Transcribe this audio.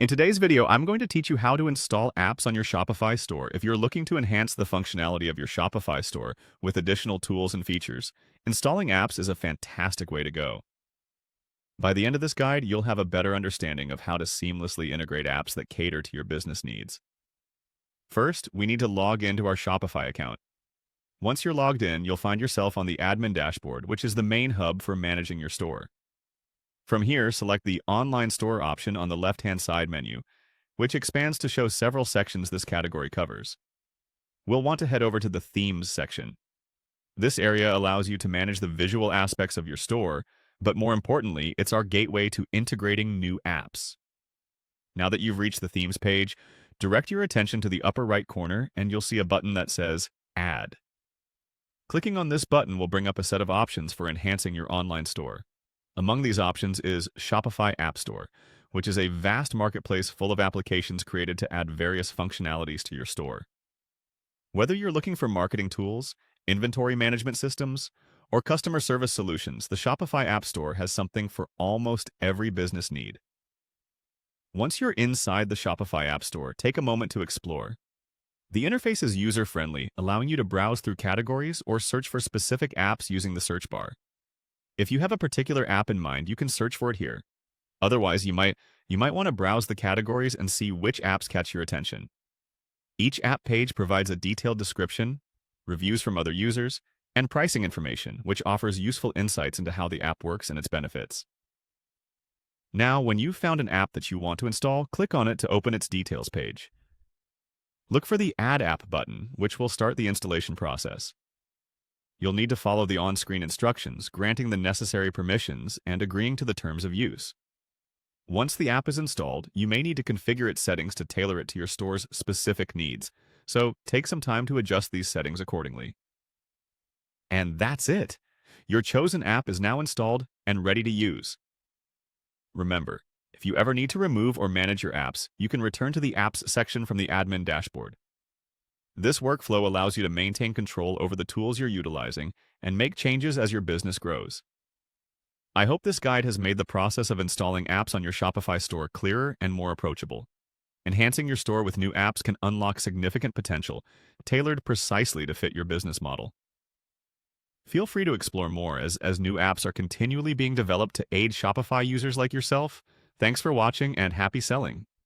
In today's video, I'm going to teach you how to install apps on your Shopify store if you're looking to enhance the functionality of your Shopify store with additional tools and features. Installing apps is a fantastic way to go. By the end of this guide, you'll have a better understanding of how to seamlessly integrate apps that cater to your business needs. First, we need to log into our Shopify account. Once you're logged in, you'll find yourself on the admin dashboard, which is the main hub for managing your store. From here, select the Online Store option on the left-hand side menu, which expands to show several sections this category covers. We'll want to head over to the Themes section. This area allows you to manage the visual aspects of your store, but more importantly, it's our gateway to integrating new apps. Now that you've reached the Themes page, direct your attention to the upper right corner and you'll see a button that says Add. Clicking on this button will bring up a set of options for enhancing your online store. Among these options is Shopify App Store, which is a vast marketplace full of applications created to add various functionalities to your store. Whether you're looking for marketing tools, inventory management systems, or customer service solutions, the Shopify App Store has something for almost every business need. Once you're inside the Shopify App Store, take a moment to explore. The interface is user-friendly, allowing you to browse through categories or search for specific apps using the search bar. If you have a particular app in mind, you can search for it here. Otherwise, you might want to browse the categories and see which apps catch your attention. Each app page provides a detailed description, reviews from other users, and pricing information, which offers useful insights into how the app works and its benefits. Now, when you've found an app that you want to install, click on it to open its details page. Look for the Add App button, which will start the installation process. You'll need to follow the on-screen instructions, granting the necessary permissions and agreeing to the terms of use. Once the app is installed, you may need to configure its settings to tailor it to your store's specific needs, so take some time to adjust these settings accordingly. And that's it! Your chosen app is now installed and ready to use. Remember, if you ever need to remove or manage your apps, you can return to the Apps section from the admin dashboard. This workflow allows you to maintain control over the tools you're utilizing and make changes as your business grows. I hope this guide has made the process of installing apps on your Shopify store clearer and more approachable. Enhancing your store with new apps can unlock significant potential, tailored precisely to fit your business model. Feel free to explore more as new apps are continually being developed to aid Shopify users like yourself. Thanks for watching and happy selling!